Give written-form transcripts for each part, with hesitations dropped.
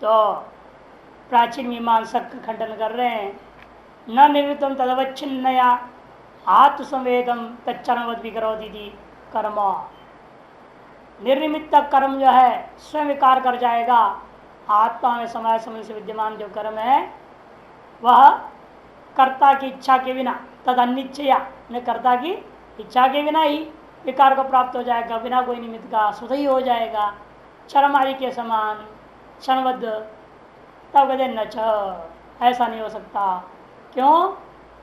तो प्राचीन मीमांसक खंडन कर रहे हैं, न निवृत्तम तदवच्छिन्नया आत्मसंवेदम तच्चरणवद विकरोति थी कर्म। निर्निमित्त कर्म जो है स्वयं विकार कर जाएगा। आत्मा में समय समय से विद्यमान जो कर्म है वह कर्ता की इच्छा के बिना तद अनिच्छया ने कर्ता की इच्छा के बिना ही विकार को प्राप्त हो जाएगा, बिना कोई निमित्त का स्वतः ही हो जाएगा, चरम आदि के समान क्षणबद्ध। तब कहते न ऐसा नहीं हो सकता। क्यों?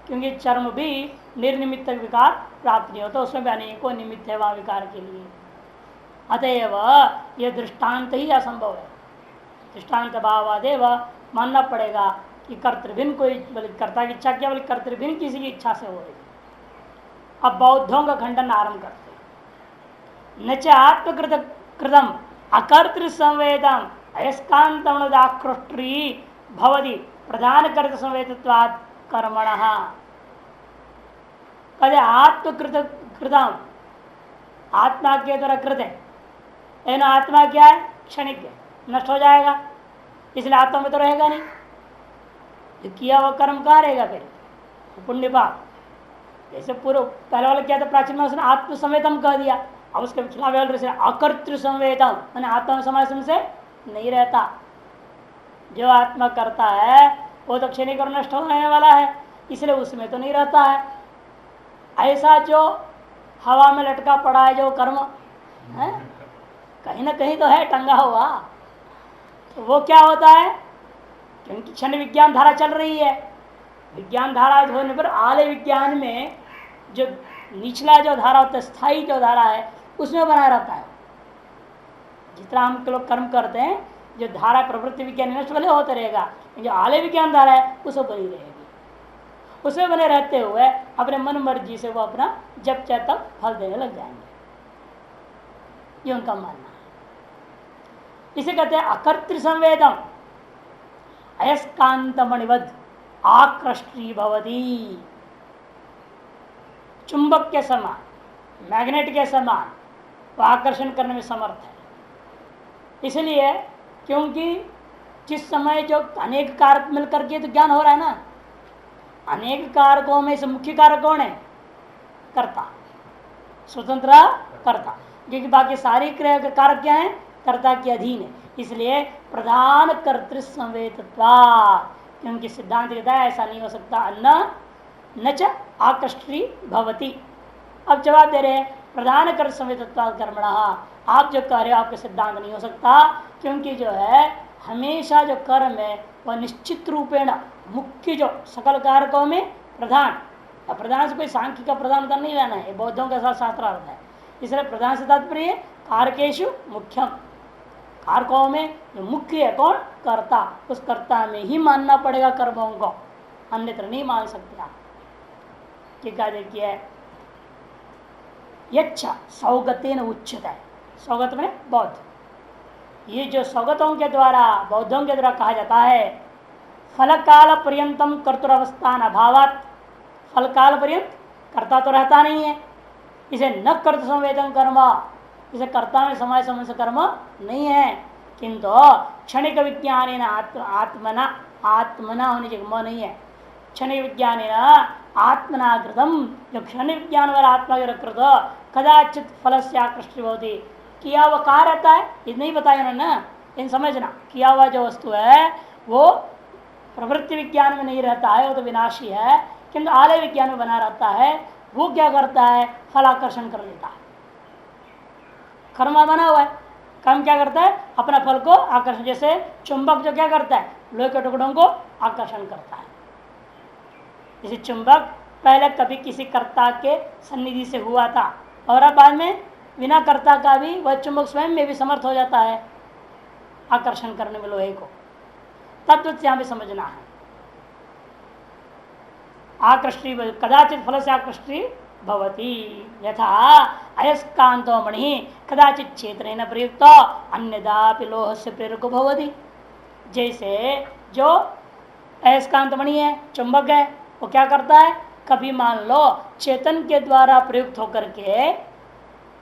क्योंकि चर्म भी निर्निमित्त विकार प्राप्त नहीं होता, उसमें भी अनेकों निमित्त है वहाँ विकार के लिए। अतएव यह दृष्टांत ही असंभव है। दृष्टांत भावादेव मानना पड़ेगा कि कर्तृभिन्न कोई कर्ता की इच्छा क्या, बल्कि कर्तृभिन्न किसी की इच्छा से हो रही। अब बौद्धों का खंडन आरंभ करते हैं। न च आत्मकृत कृतम अकर्तृ संवेदम अयस्कांतमनुदाकृष्टी भवति प्रधान कर्त संवेदत्वात् कर्मणः। कहे आत्मकृत कृतम, आत्मा के द्वारा कृत है, लेकिन आत्मा क्या है? क्षणिक है, नष्ट हो जाएगा, इसलिए आत्मा में तो रहेगा नहीं। जो किया हुआ कर्म कहाँ रहेगा फिर? पुण्य पाप। जैसे पूर्व पहले वाला क्या था, प्राचीन में उसने आत्मसंवेदम कह दिया, अब उसके खिलाफ अकर्तृ संवेदम मैंने आत्मा समाज से नहीं रहता। जो आत्मा करता है वो तो क्षणिक और नष्ट होने वाला है, इसलिए उसमें तो नहीं रहता है। ऐसा जो हवा में लटका पड़ा है जो कर्म है, कहीं ना कहीं तो है टंगा हुआ, तो वो क्या होता है? क्योंकि क्षण विज्ञान धारा चल रही है, विज्ञान धारा होने पर आलय विज्ञान में जो निचला जो धारा होता है, स्थायी जो धारा है, उसमें बना रहता है। जितना हम लोग कर्म करते हैं, जो धारा प्रवृत्ति विज्ञान नष्ट भले होता रहेगा, जो आलय विज्ञान धारा है उसमें बनी रहेगी। उसमें बने रहते हुए अपने मन मर्जी से वो अपना जब चाहे तब फल देने लग जाएंगे, ये उनका मानना है। इसे कहते हैं अकर्तृ संवेदम अयस्कांतमणिवद आकृष्टी भवति। चुंबक के समान, मैग्नेट के समान वो आकर्षण करने में समर्थ है। इसलिए क्योंकि जिस समय जो अनेक कारक मिलकर के तो ज्ञान हो रहा है ना, अनेक कारकों में से मुख्य कारक कौन है? कर्ता, स्वतंत्र कर्ता, क्योंकि बाकी सारी कारक क्या है? कर्ता के अधीन है। इसलिए प्रधान कर्तृ संवेदत्वा, क्योंकि सिद्धांत कहता है ऐसा नहीं हो सकता, न च आकृष्टी भवति। अब जवाब दे रहे हैं प्रधान कर्तृ संवेदत्वा कर्मणः, आप जो कह रहे हो आपका सिद्धांत नहीं हो सकता, क्योंकि जो है हमेशा जो कर्म है वह निश्चित रूपेण मुख्य जो सकल कारकों में प्रधान, प्रधान से कोई सांख्य का प्रधान कर नहीं लेना है, बौद्धों के साथ शास्त्रार्थ है। इसलिए प्रधान से तात्पर्य कारकेशु मुख्यम, कारकों में जो मुख्य है कौन? कर्ता, उस कर्ता में ही मानना पड़ेगा कर्मों को, अन्यत्र नहीं मान सकते आप। टीका देखिए, यच्छा सौगतेन उच्यते, सौगत में बौद्ध, ये जो सौगतों के द्वारा बौद्धों के द्वारा कहा जाता है, फल काल पर्यंतम कर्तुरवस्थान अभावात, फल काल पर्यंत कर्ता तो रहता नहीं है, इसे न कर्त संवेदन कर्म, इसे कर्ता में समय समय से कर्म नहीं है, किंतु क्षणिक विज्ञान आत्मना, आत्मना होने की म नहीं है, क्षणिक विज्ञान आत्मना कृतम, जो क्षण विज्ञान वाला आत्मा कृत कदाचित फल से आकृष्टि होती, किया हुआ कहाँ रहता है ये नहीं बताया उन्होंने, इन समझना किया हुआ जो वस्तु है वो प्रवृत्ति विज्ञान में नहीं रहता है, वो तो विनाशी है, किंतु आलय विज्ञान में बना रहता है। वो क्या करता है? फल आकर्षण कर देता है, कर्म बना हुआ है, कर्म क्या करता है? अपना फल को आकर्षण, जैसे चुंबक जो क्या करता है? लोहे के टुकड़ों को आकर्षण करता है। जैसे चुंबक पहले कभी किसी कर्ता के सन्निधि से हुआ था और अब बाद में बिना कर्ता का भी वह चुंबक स्वयं में भी समर्थ हो जाता है आकर्षण करने में लोहे को। तत्व यहाँ भी समझना है। आकृष्टि कदाचित फल से आकृष्टि भवती, यथा अयस्कांतो मणि कदाचित क्षेत्रेण प्रयुक्त अन्यदापि लोह से प्रेरक भवती। जैसे जो अयस्कांत मणि है, चुंबक है, वो क्या करता है? कभी मान लो चेतन के द्वारा प्रयुक्त होकर के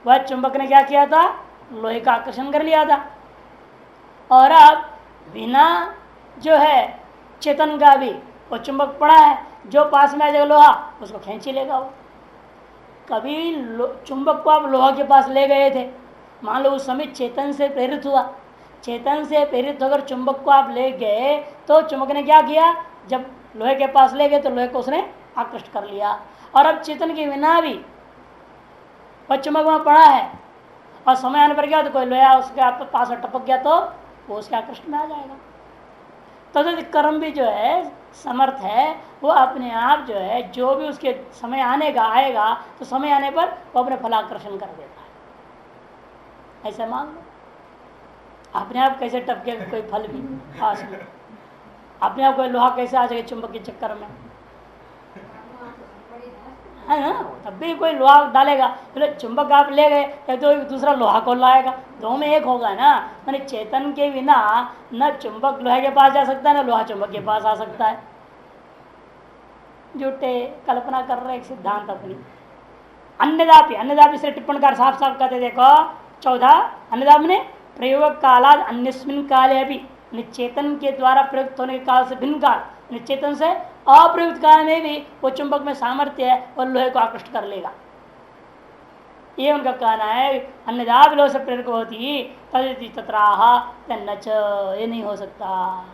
वह चुंबक ने क्या किया था? लोहे का आकर्षण कर लिया था, और अब बिना जो है चेतन का भी वो चुंबक पड़ा है, जो पास में आ जाएगा लोहा उसको खींच ही लेगा वो। कभी चुंबक को आप लोहा के पास ले गए थे, मान लो उस समय चेतन से प्रेरित हुआ, चेतन से प्रेरित होकर चुंबक को आप ले गए तो चुंबक ने क्या किया, जब लोहे के पास ले गए तो लोहे को उसने आकृष्ट कर लिया। और अब चेतन के बिना भी वह चुंबक वहां पड़ा है और समय आने पर क्या तो कोई लोहा उसके पास टपक गया तो वो उसके आकृष्ट में आ जाएगा। तो कर्म भी जो है समर्थ है, वो अपने आप जो है जो भी उसके समय आने का आएगा तो समय आने पर वो अपने फलाकर्षण कर देता है। ऐसा मान लो अपने आप कैसे टपके कोई फल भी पास में, अपने आप कोई लोहा कैसे आ जाएगा चुंबक के चक्कर में, है ना। तब भी कोई लोहा डालेगा, तो चुंबक आप ले गए तो एक दूसरा लोहा को लाएगा, दो में एक होगा ना। मैंने चेतन के बिना न चुंबक लोहे के पास जा सकता है न लोहा चुंबक के पास आ सकता है। झूठे कल्पना कर रहे एक सिद्धांत अपनी। अन्यदापि से टिप्पणकार साफ साफ कहते देखो 14 अन्यदापि ने प्रयोग कालाद अन्यस्मिन काले अभी चेतन के द्वारा प्रयुक्त होने के काल से भिन्न काल, चेतन से अप्रयुक्त काल में भी वो चुंबक में सामर्थ्य है और लोहे को आकृष्ट कर लेगा। ये उनका कहना है। अन्यदा लोह से प्रेरक होती तदिति तत्राह तन्नच, ये नहीं हो सकता,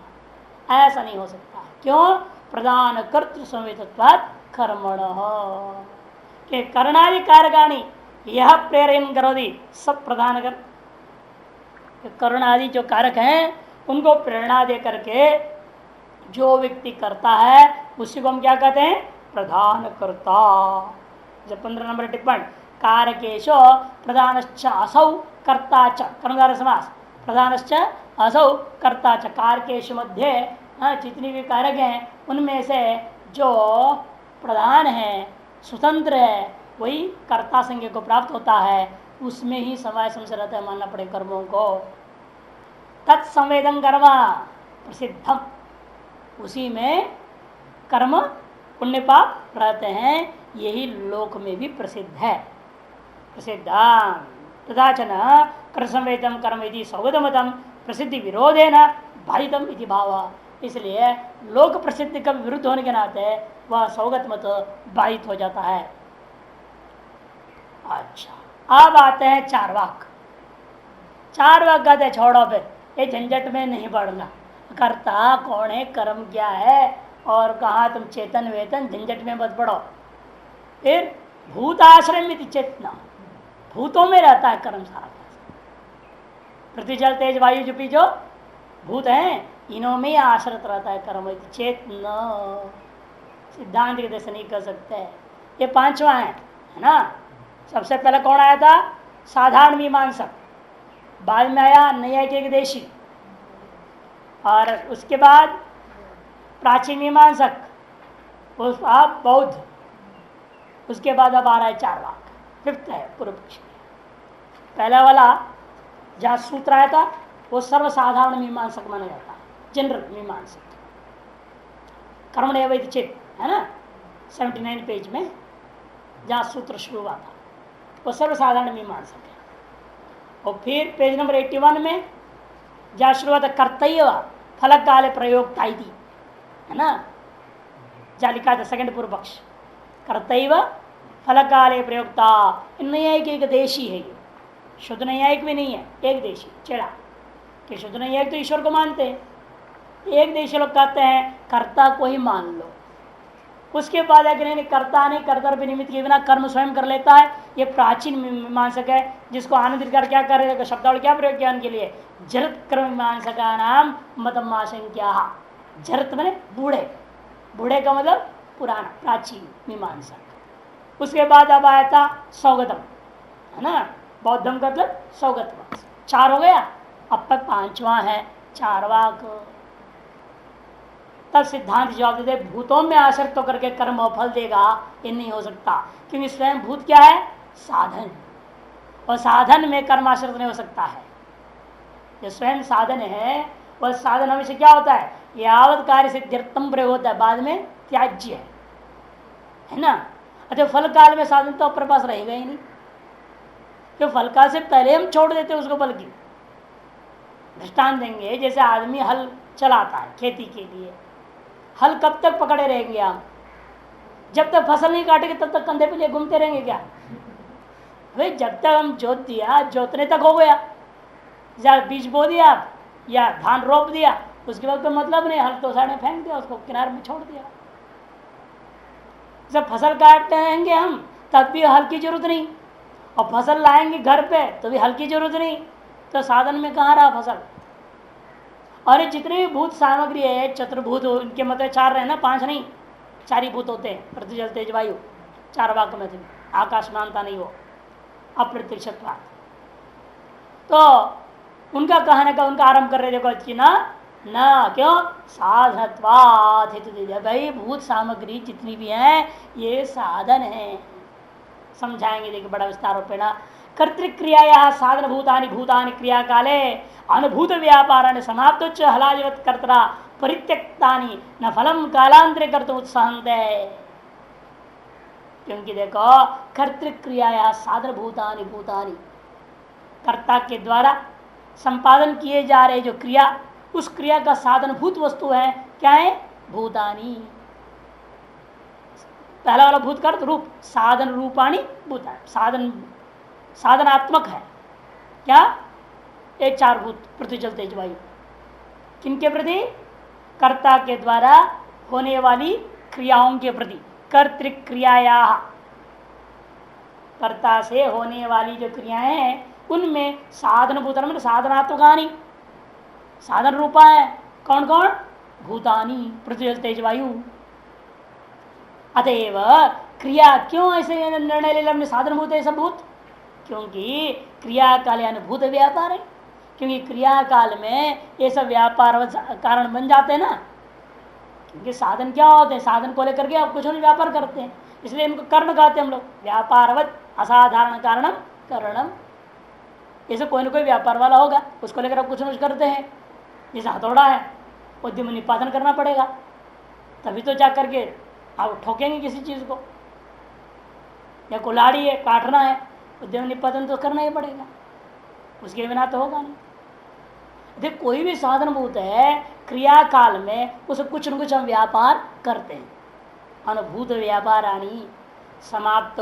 ऐसा नहीं हो सकता। क्यों? प्रधान कर्तृ संवेदत्वात् कर्मण के करणादि कारकाणी यह प्रेरण करोदी सब प्रधान कर, करणादि जो कारक हैं उनको प्रेरणा दे करके जो व्यक्ति करता है उसी को हम क्या कहते हैं? प्रधान कर्ता। जब 15 नंबर टिप्पण कारकेश प्रधानश्च असौ कर्ता च, कर्मधारय समास, प्रधानश्च असौ कर्ता च, कारकेश मध्य जितनी भी कारक हैं उनमें से जो प्रधान है स्वतंत्र है वही कर्ता संज्ञा को प्राप्त होता है, उसमें ही समय समझ रहता है मानना पड़े कर्मों को। तत्संवेदन कर्म प्रसिद्धम, उसी में कर्म पुण्य पाप रहते हैं, यही लोक में भी प्रसिद्ध है। प्रसिद्धम तथा च न कृतसंवेदम कर्म यदि सौगतमतम प्रसिद्धि विरोधे न बाधितम इति भाव, इसलिए लोक प्रसिद्धि का विरुद्ध होने के नाते वह सौगत मत बाधित हो जाता है। अच्छा, अब आते हैं चार वाक। चार वाक कहते छोड़ो, फिर ये झंझट में नहीं पड़ना, कर्ता कौन है, कर्म क्या है और कहा तुम चेतन वेतन, झंझट में मत पड़ो। फिर भूताश्रय में चेतना, भूतों में रहता है कर्म सारा। पृथ्वी जल तेज वायु जुपी जो भूत हैं इनों में आश्रित रहता है कर्म। चेतना सिद्धांत के जैसे नहीं कर सकते। ये पांचवा है ना। सबसे पहले कौन आया था? साधारण मीमांसक, बाद में आया न्यायिक देशी, और उसके बाद प्राचीन मीमांसक, उस आप बौद्ध, उसके बाद अब आ रहा है चार वाक, फिफ्थ है पूर्व पक्ष। पहला वाला जहाँ सूत्र आया था वो सर्वसाधारण मीमांसक माना जाता है, जनरल मीमांसक, कर्मण्य वैध चित है ना, 79 पेज में जहाँ सूत्र शुरू हुआ था वो सर्वसाधारण मीमांसक है। और फिर पेज नंबर 81 में जहाँ शुरू हुआ था कर्तव्य फलक काले प्रयोग ताइदी है ना, जहाँ लिखा था सेकंड पूर्व पक्ष, कर्तव्य फलक काले प्रयोगता। न्यायिक एक देशी है, ये शुद्ध न्यायिक भी नहीं है, एक देशी चेड़ा कि शुद्ध न्यायिक तो ईश्वर को मानते हैं, एक देशी लोग कहते हैं कर्ता को ही मान लो। उसके बाद है कि नहीं, कर्ता नहीं, कर्ता निमित्त के बिना कर्म स्वयं कर लेता है, ये प्राचीन मीमांसक है। जिसको आनंद कर क्या कर रहे, शब्दावली क्या प्रयोग किया उनके लिए? जरत कर्म मीमांसका नाम मतम आशंक्या। जरत मैंने बूढ़े, बूढ़े का मतलब पुराना प्राचीन मीमांसक। उसके बाद अब आया था सौगतम है ना, बौद्धम का मतलब सौगतम। चार हो गया, अब तक पांचवा है चारवाक। तब सिद्धांत जवाब देते भूतों में आसक्त होकर के कर्म फल देगा, ये नहीं हो सकता, क्योंकि स्वयं भूत क्या है? साधन, और साधन में कर्म आश्रित नहीं हो सकता है। जो स्वयं साधन है वह साधन हमेशा क्या होता है? यावत कार्य सिद्ध्यर्थम प्रयोग होता है, बाद में त्याज्य है ना। अच्छा, फल काल में साधन तो अपने पास रहेगा ही नहीं, क्यों? फल काल से पहले हम छोड़ देते उसको, बल्कि दृष्टांत देंगे, जैसे आदमी हल चलाता है खेती के लिए, हल कब तक पकड़े रहेंगे हम? जब तक फसल नहीं काटेंगे तब तक कंधे पे लिए घूमते रहेंगे क्या? भाई जब तक हम जोत दिया, जोतने तक हो गया, या बीज बो दिया या धान रोप दिया, उसके बाद कोई मतलब नहीं, हल तो साइड फेंक दिया, उसको किनारे में छोड़ दिया। जब फसल काटते रहेंगे हम तब भी हल की जरूरत नहीं, और फसल लाएंगे घर पे तो भी हल की जरूरत नहीं, तो साधन में कहाँ रहा फसल? और ये जितने भी भूत सामग्री है, चतुर्भूत, उनके मतलब चार रहे ना, पांच नहीं, चार ही भूत होते हैं, पृथ्वी जल तेज वायु, चार वाक्य में थे, आकाश मानता नहीं वो, अप्रत्यक्षत्वात्। तो उनका कहने का, उनका आरंभ कर रहे देखो कि ना क्यों साधनत्वात् हेतु दे दिया। भाई भूत सामग्री जितनी भी है ये साधन है, समझाएंगे देखिए बड़ा विस्तार रूपेण। कर्तृक्रिया साधन भूतानि भूतानि क्रिया काले अनुभूत व्यापाराणि समाप्तोच्च हलादिवत् कर्तरा परित्यक्तानि न फलम कालांतरे कर्तुम् उत्साहन्ते। क्योंकि देखो कर्तृक्रिया साधन भूतानि भूतानि, कर्ता के द्वारा संपादन किए जा रहे जो क्रिया, उस क्रिया का साधन भूत वस्तु है, क्या है? भूतानि। पहला वाला भूत का अर्थ रूप, साधन रूपाणी भूतानि, साधन साधनात्मक है क्या? ये चार भूत पृथ्वी जल तेज वायु, किनके प्रति? कर्ता के द्वारा होने वाली क्रियाओं के प्रति। कर्तृक्रियाया, कर्ता से होने वाली जो क्रियाएं हैं उनमें साधन भूतानि में साधनात्मकानि, साधन रूपा है। कौन कौन? भूतानि, पृथ्वी जल तेज वायु। अतएव क्रिया क्यों ऐसे निर्णय ले लिया साधन भूत है सब भूत? क्योंकि क्रिया काल अनुभूत व्यापार है, क्योंकि क्रिया काल में ये सब व्यापार कारण बन जाते हैं ना। क्योंकि साधन क्या होते हैं? साधन को लेकर के आप कुछ नहीं व्यापार करते हैं, इसलिए इनको कर्ण कहते हैं हम लोग। व्यापारवत असाधारण कारणम करणम, जैसे कोई ना कोई व्यापार वाला होगा, उसको लेकर आप कुछ न कुछ करते हैं। जैसे हथौड़ा है, उद्यम निपातन करना पड़ेगा, तभी तो जा करके आप ठोकेंगे किसी चीज को। या कुल्हाड़ी है, काटना है, उद्यम निपातन तो करना ही पड़ेगा, उसके बिना तो होगा नहीं। देख कोई भी साधन भूत है, क्रिया काल में उसे कुछ न कुछ हम व्यापार करते हैं। अनुभूत व्यापाराणी समाप्त,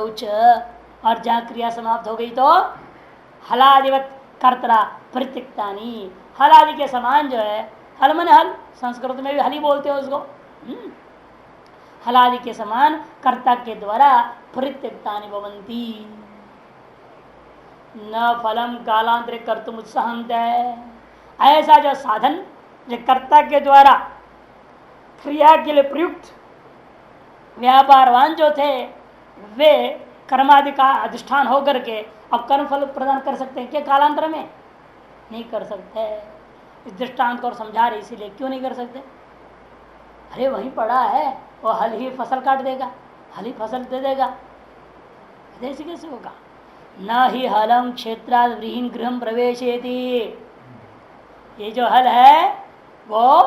और जहाँ क्रिया समाप्त हो गई तो हलादिवत कर्तरा परित्यक्तानि, हल आदि के समान जो है, हल मन हल, संस्कृत में भी हल ही बोलते हैं उसको। हल आदि के समान कर्ता के द्वारा परित्यक्तानि भवन्ति, न फलम कालांतरे कर्तुम उत्साहन्ते। ऐसा जो साधन जो कर्ता के द्वारा क्रिया के लिए प्रयुक्त व्यापारवान जो थे, वे कर्मादि का अधिष्ठान होकर के अब कर्म फल प्रदान कर सकते हैं क्या? कालांतर में नहीं कर सकते। इस दृष्टांत को और समझा रहे, इसीलिए क्यों नहीं कर सकते? अरे वहीं पड़ा है, वो हल ही फसल काट देगा, हल ही फसल दे देगा, ऐसे कैसे होगा? न ही हलम क्षेत्राद व्रीहिन गृहम प्रवेशेति, ये जो हल है वो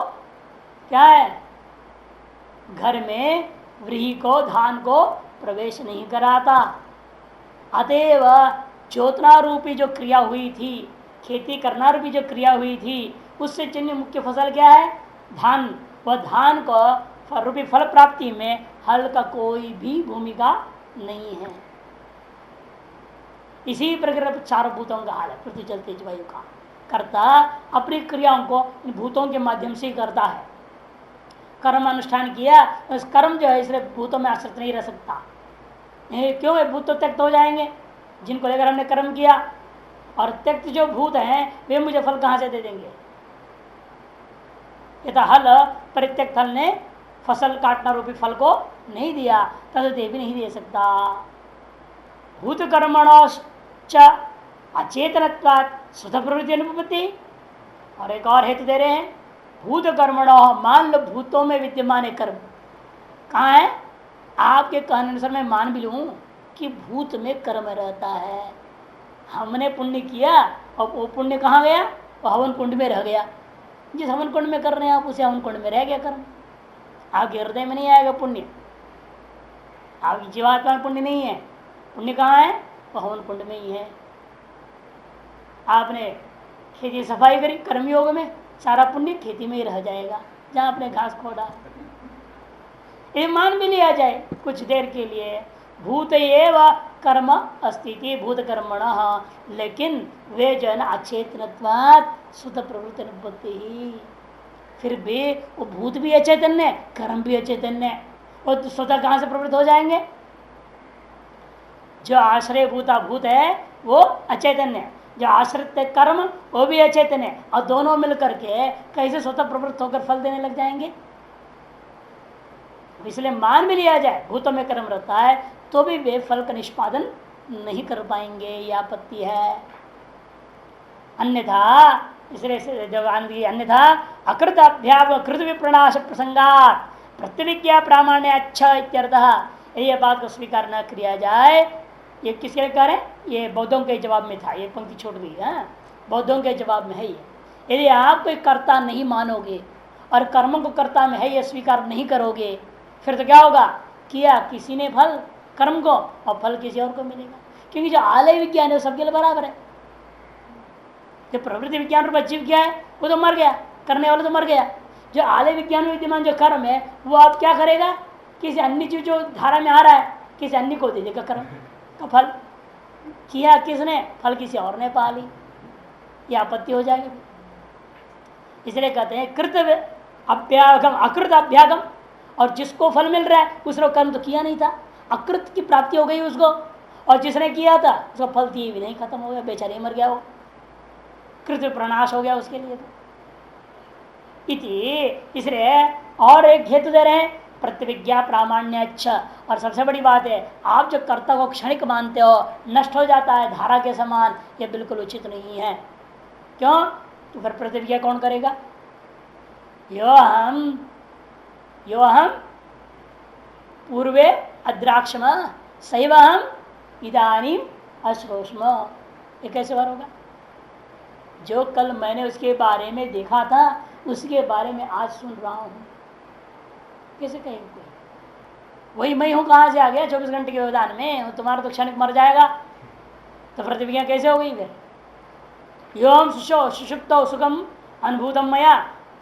क्या है? घर में व्रीहि को, धान को प्रवेश नहीं कराता। अतएव ज्योतना रूपी जो क्रिया हुई थी, खेती करना रूपी जो क्रिया हुई थी, उससे चिन्ह मुख्य फसल क्या है? धान। वह धान को रूपी फल प्राप्ति में हल का कोई भी भूमिका नहीं है। इसी प्रकार चारों भूतों का हाल है, पृथ्वी जल तेज वायु का। कर्ता अपनी क्रियाओं को इन भूतों के माध्यम से ही करता है। कर्म अनुष्ठान किया, उस कर्म जो है इसलिए भूतों में आश्रित नहीं रह सकता। क्यों? भूत तो त्यक्त हो जाएंगे जिनको लेकर हमने कर्म किया, और त्यक्त जो भूत हैं वे मुझे फल कहां से दे देंगे? यथा हल परित्यक्त हल ने फसल काटना रूपी फल को नहीं दिया, तदते भी नहीं दे सकता। भूत कर्मणोश्च अचेतनत्वात् स्वतः प्रवृत्ति अनुपत्ति। और एक और हेतु दे रहे हैं, भूत कर्मणो, मान लो भूतों में विद्यमान है कर्म, कहाँ है? आपके कहने अनुसार मैं मान भी लूं कि भूत में कर्म रहता है। हमने पुण्य किया और वो पुण्य कहाँ गया? वो हवन कुंड में रह गया। जिस हवन कुंड में कर रहे हैं आप, उसे हवन कुंड में रह गया कर्म। आपके हृदय में नहीं आएगा पुण्य, आपकी जीवात्मा में पुण्य नहीं है। पुण्य कहाँ है? वो हवन कुंड में ही है। आपने खेती सफाई करी कर्मयोग में, सारा पुण्य खेती में ही रह जाएगा जहाँ अपने घास खोदा। ये मान भी लिया जाए कुछ देर के लिए भूत एव कर्म अस्तित्व भूत कर्मण, लेकिन वे जो है ना अचेतनत्वात् सुत प्रवृत्ति अनुपत्ति ही, फिर भी वो भूत भी अचैतन्य कर्म भी अचैतन्य, वो तो स्वतः कहां से प्रवृत्त हो जाएंगे? जो आश्रय भूता भूत है वो अचैतन्य, जो आश्रित कर्म वो भी अचैतन्य, और दोनों मिलकर के कैसे स्वतः प्रवृत्त होकर फल देने लग जाएंगे? इसलिए मान भी लिया जाए भूतों में कर्म रहता है तो भी वे फल का निष्पादन नहीं कर पाएंगे, यह आपत्ति है। अन्यथा इसलिए जब अन्यथा अकृत अभ्यास कृत विप्रणाश प्रसंगात प्रत्यभिज्ञा प्रामाण्य अच्छा इत्यर्थः, ये बात को स्वीकार न किया जाए। ये किसके लिए कह रहे हैं? ये बौद्धों के जवाब में था, ये पंक्ति छूट गई है, बौद्धों के जवाब में है ये। यदि आप कोई कर्ता नहीं मानोगे और कर्मों को कर्ता में है ये स्वीकार नहीं करोगे, फिर तो क्या होगा? किया किसी ने फल कर्म को और फल किसी और को मिलेगा, क्योंकि जो आलय विज्ञान है वो सबके लिए बराबर है। जो प्रवृत्ति विज्ञान रूप जीव क्या है वो तो मर गया, करने वाला तो मर गया। जो आलय विज्ञान में विद्यमान जो कर्म है वो आप क्या करेगा? किसी अन्य जीव जो धारा में आ रहा है किसी अन्य को दे देगा कर्म का फल। किया किसने? फल किसी और ने पा ली, यह आपत्ति हो जाएगी। इसलिए कहते हैं कृत अभ्यागम अकृत अभ्यागम, और जिसको फल मिल रहा है उसने कर्म तो किया नहीं था, अकृत की प्राप्ति हो गई उसको, और जिसने किया था उसका फल दिए भी नहीं, खत्म हो गया, बेचारे मर गया, वो कृत प्रणाश हो गया उसके लिए तो इति। इसलिए और एक हेतु दे रहे हैं प्रतिविज्ञा प्रामाण्य अच्छा, और सबसे बड़ी बात है आप जो कर्ता को क्षणिक मानते हो नष्ट हो जाता है धारा के समान, यह बिल्कुल उचित नहीं है। क्यों? तो फिर प्रतिविज्ञा कौन करेगा? यो हम पूर्वे अद्राक्षम सैव हम इदानीम अश्रोष्म, ये कैसे बार होगा? जो कल मैंने उसके बारे में देखा था उसके बारे में आज सुन रहा हूं, कैसे कहेंगे कोई? वही मैं हूं, कहां से आ गया 24 घंटे के व्यवधान में? तुम्हारा तो क्षणिक मर जाएगा, तो प्रतिज्ञा कैसे हो गई फिर? योम सुषुप्त सुखम अनुभूतम मया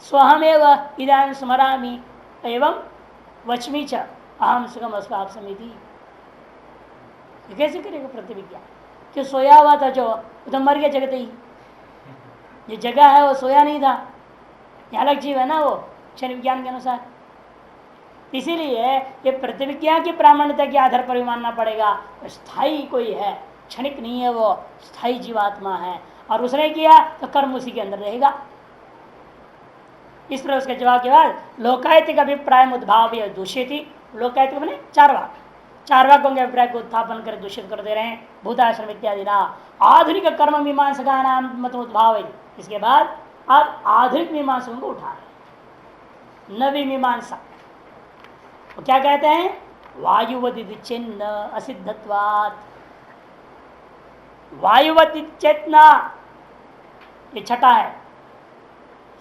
स्वहमेव इदान स्मरामि एवं वचमी च अहम सुखम अस्वाप समिति, कैसे करेगा प्रतिविज्ञा? क्यों? सोया हुआ था जो, तो मर गया जगत ही, ये जगह है वो सोया नहीं था, ये अलग जीव है ना वो क्षण विज्ञान के अनुसार। इसीलिए ये प्रतिविज्ञा की प्रामाण्यता के आधार पर भी मानना पड़ेगा, स्थायी कोई है, क्षणिक नहीं है, वो स्थायी जीवात्मा है, और उसने किया तो कर्म उसी के अंदर रहेगा। इस तरह उसके जवाब के बाद लोकायतिक अभिप्राय उद्भाव दूषित ही, लोकायतिक मैंने चार वाक्यों के अभिप्राय को उत्थापन कर दूषित कर दे रहे हैं भूताश्रम इत्यादि ना। आधुनिक कर्म मीमांसका नाम मत उद्भाव, इसके बाद आप आधुनिक मीमांसकों को उठा रहे, नवी मीमांसा। वो क्या कहते हैं? वायुवति चिन्ह असिद्धत्वात्, वायुवति चेतना, ये छठा है,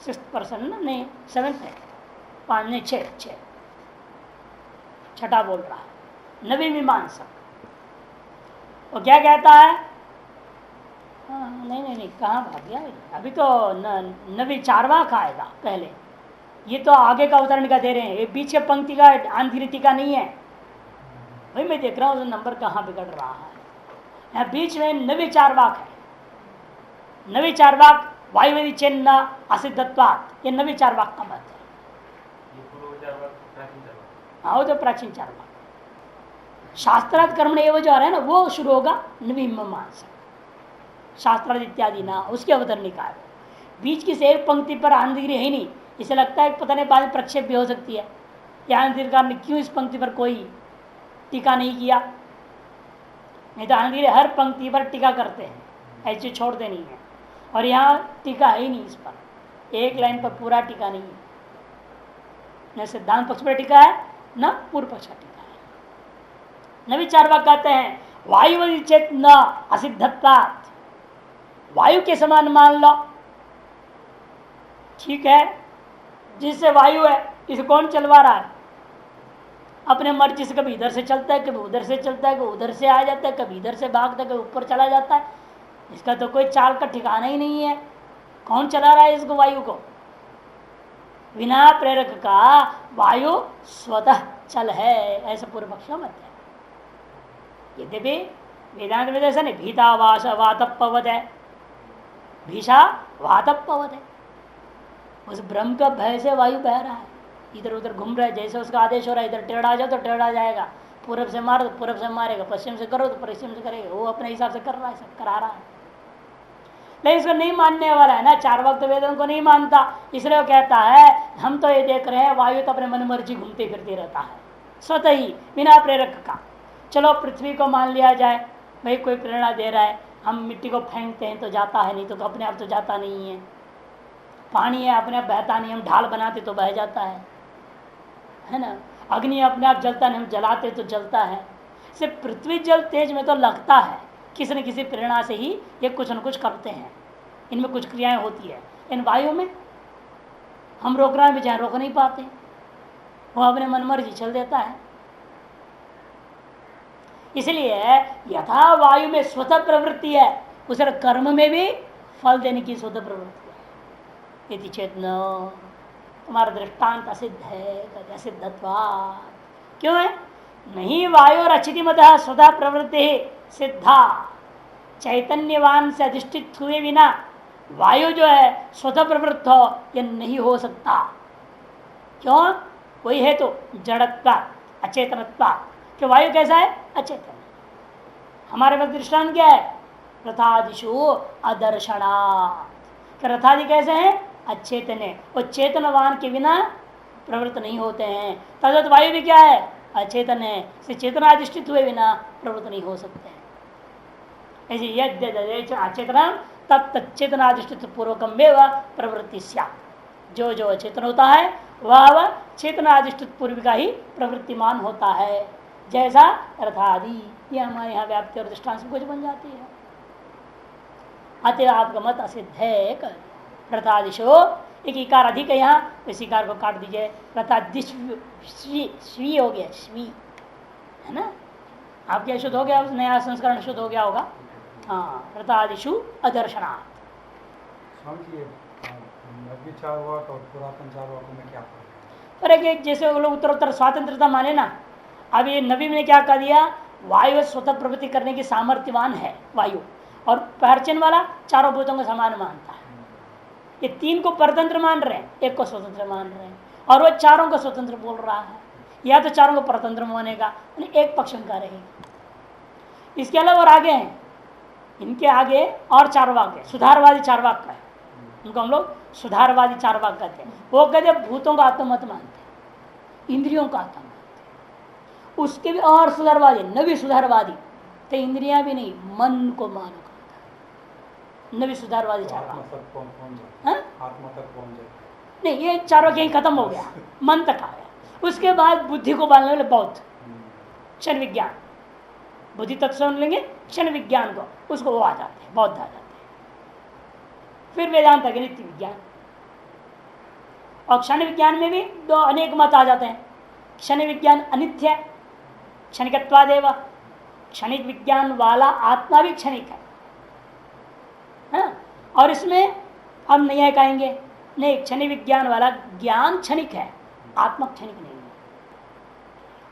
6% नहीं 7th है, 5 नहीं 6 छठा बोल रहा है नवी मीमांसक। वो क्या कहता है? नहीं कहाँ भाग गया अभी तो नवी चारवाक आएगा पहले, ये तो आगे का उदाहरण का दे रहे हैं, ये बीच के पंक्ति का आंतरिक का नहीं है। भाई मैं देख रहा हूँ नंबर कहाँ बिगड़ रहा है, यहाँ बीच में नवी चारवाक है। नवी चारवाक वायुवेदी चिन्ह असिद्धत्वात्, ये नवी चारवाक का मत है। हाँ वो तो प्राचीन चारवाक, शास्त्रार्थ कर्म एवं जो आ रहा है ना वो शुरू होगा नवी मीमांसा, शास्त्रार्थ इत्यादि ना, उसके अवतरणिका है। बीच की से एक पंक्ति पर आनंदगिरी है ही नहीं, इसे लगता है पता नहीं बाद प्रक्षेप भी हो सकती है, यहाँ आनंदगिरी ने क्यों इस पंक्ति पर कोई टीका नहीं किया? नहीं तो आनंदगिरी हर पंक्ति पर टीका करते हैं, ऐसे छोड़ते नहीं है, और यहाँ टीका है ही नहीं इस पर, एक लाइन पर पूरा टीका नहीं है, न सिद्धांत पक्ष पर टीका है न पूर्व पक्ष पर टीका है। नवी चारवाक कहते हैं वायु चेत न असिद्धत्वात्, वायु के समान मान लो, ठीक है, जिससे वायु है इसे कौन चलवा रहा है? अपने मर्जी से, कभी इधर से चलता है कभी उधर से चलता है, कभी उधर से आ जाता है, कभी इधर से भागता है, कभी ऊपर चला जाता है, इसका तो कोई चाल का ठिकाना ही नहीं है। कौन चला रहा है इसको, वायु को? बिना प्रेरक का वायु स्वतः चल है, ऐसा पूर्व पक्ष मत है। यद्यपि वेदांत में ऐसा नहीं, भीता वास वातपवत है, भीषा वातपवत है। उस ब्रह्म का भय से वायु बह रहा है, इधर उधर घूम रहा है, जैसे उसका आदेश हो रहा है, इधर टेढ़ा जाओ तो टेढ़ा जाएगा, पूरब से मारो तो पूरब से मारेगा, पश्चिम से करो तो पश्चिम से करेगा, वो अपने हिसाब से कर रहा है, सब करा रहा है। लेकिन इसको नहीं मानने वाला है ना, चार वक्त वेदों को नहीं मानता, इसलिए वो कहता है हम तो ये देख रहे हैं वायु तो अपने मन मर्जी घूमते फिरते रहता है स्वतः ही बिना प्रेरक का। चलो पृथ्वी को मान लिया जाए, भाई कोई प्रेरणा दे रहा है, हम मिट्टी को फेंकते हैं तो जाता है, नहीं तो अपने आप तो जाता नहीं है। पानी है अपने आप बहता नहीं, हम ढाल बनाते तो बह जाता है ना। अग्नि अपने आप जलता नहीं, हम जलाते तो जलता है। सिर्फ पृथ्वी जल तेज में तो लगता है किसी न किसी प्रेरणा से ही ये कुछ न कुछ करते हैं, इनमें कुछ क्रियाएं होती है। इन वायु में हम रोकना भी चाहे रोक नहीं पाते, वो अपने मन मर्जी चल देता है। इसलिए यथा वायु में स्वतः प्रवृत्ति है, उस कर्म में भी फल देने की स्वतः प्रवृत्ति है। यदि चेत न, तुम्हारा दृष्टांत असिद्ध है, असिद्धत्वात्। क्यों है? नहीं वायु और अचिति मत स्वतः प्रवृत्ति सिद्धा, चैतन्यवान से अधिष्ठित हुए बिना वायु जो है स्वतः प्रवृत्त हो यह नहीं हो सकता। क्यों? वही है तो जड़त्वा अचेतनत्वा, कि वायु कैसा है? अचेतन। हमारे पास दृष्टांत क्या है? रथादिशु अदर्शना, रथादि कैसे हैं? अचेतन है, वो चेतनवान के बिना प्रवृत्त नहीं होते हैं। तद्वत वायु भी क्या है? अचेतन है, से चेतनाधिष्ठित हुए बिना प्रवृत्त नहीं हो सकते हैं। ऐसे यद्य अचेतन तब चेतनाधिष्ठित पूर्वकम प्रवृत्ति स्यात्। जो जो अचेतन होता है वह चेतनाधिष्ठित पूर्व का ही प्रवृत्तिमान होता है। जैसा रथादि, ये हमारे यहाँ व्याप्ति और दृष्टांत से कुछ बन जाती है। अतः आपका मत असिद्ध है। रथादिशो एक इकार अधिक है यहाँ, इस इकार को काट दीजिए, रथादिश श्वी हो गया, श्वी है ना। आपके शुद्ध हो गया, नया संस्करण शुद्ध हो गया होगा। हाँ, रथादिशु अदर्शनात्। और पुरातन चारवाकों में क्या फर्क है? एक जैसे वो लोग उत्तरोत्तर स्वातंत्रता माने ना, अब ये नबी ने क्या कह दिया? वायु स्वतः प्रवृत्ति करने की सामर्थ्यवान है वायु, और पैरचन वाला चारों भूतों को समान मानता है। ये तीन को परतंत्र मान रहे हैं, एक को स्वतंत्र मान रहे हैं, और वो चारों को स्वतंत्र बोल रहा है। या तो चारों को परतंत्र मानेगा, एक पक्ष का रहेगा। इसके अलावा और आगे हैं, इनके आगे और चार वाक्य है, सुधारवादी चार वाक्य है, उनको हम लोग सुधारवादी चार वाक्य कहते हैं। वो कहते हैं भूतों का आत्मा मत मानते, इंद्रियों का आत्मा मानते। उसके भी और सुधारवादी, नवी सुधारवादी तो इंद्रियां भी नहीं, मन को मानो, नवी सुधारवादी चार वाक्य। नहीं, ये चारों के ही खत्म हो गया, मन तक आ गया। उसके बाद बुद्धि को मानने वाले बौद्ध, क्षण विज्ञान, बुद्धि तक सुन लेंगे, क्षण विज्ञान को, उसको वो आ जाते हैं, बौद्ध आ जाते हैं। फिर वेदांत के नित्य विज्ञान, और क्षण विज्ञान में भी दो अनेक मत आ जाते हैं। क्षण विज्ञान अनित्य है, क्षणिकत्वादेव, क्षणिक विज्ञान वाला आत्मा भी क्षणिक है। हाँ? और इसमें हम नहीं कहेंगे, नहीं, क्षणिक विज्ञान वाला ज्ञान क्षणिक है, आत्मा क्षणिक नहीं है।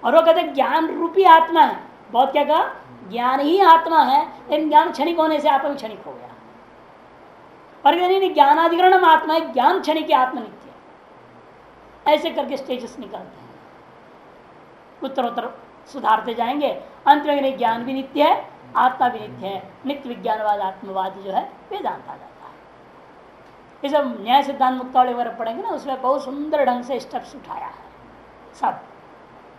और वो कहते ज्ञान रूपी आत्मा है। बहुत क्या कहा? ज्ञान ही आत्मा है, लेकिन ज्ञान क्षणिक होने से आत्मा भी क्षणिक हो गया। और नहीं, ज्ञानाधिकरण आत्मा है, ज्ञान क्षणिक की आत्मा नित्य है। ऐसे करके स्टेजेस निकालते हैं, उत्तरोत्तर सुधारते जाएंगे। अंत में ज्ञान भी नित्य है, आत्मा भी नित्य है, नित्य विज्ञानवाद आत्मवादी जो है वेदांत आ जाता है। ये सब न्याय सिद्धांत मुक्तावली वगैरह पढ़ेंगे ना, उसमें बहुत सुंदर ढंग से स्टेप्स उठाया है। सब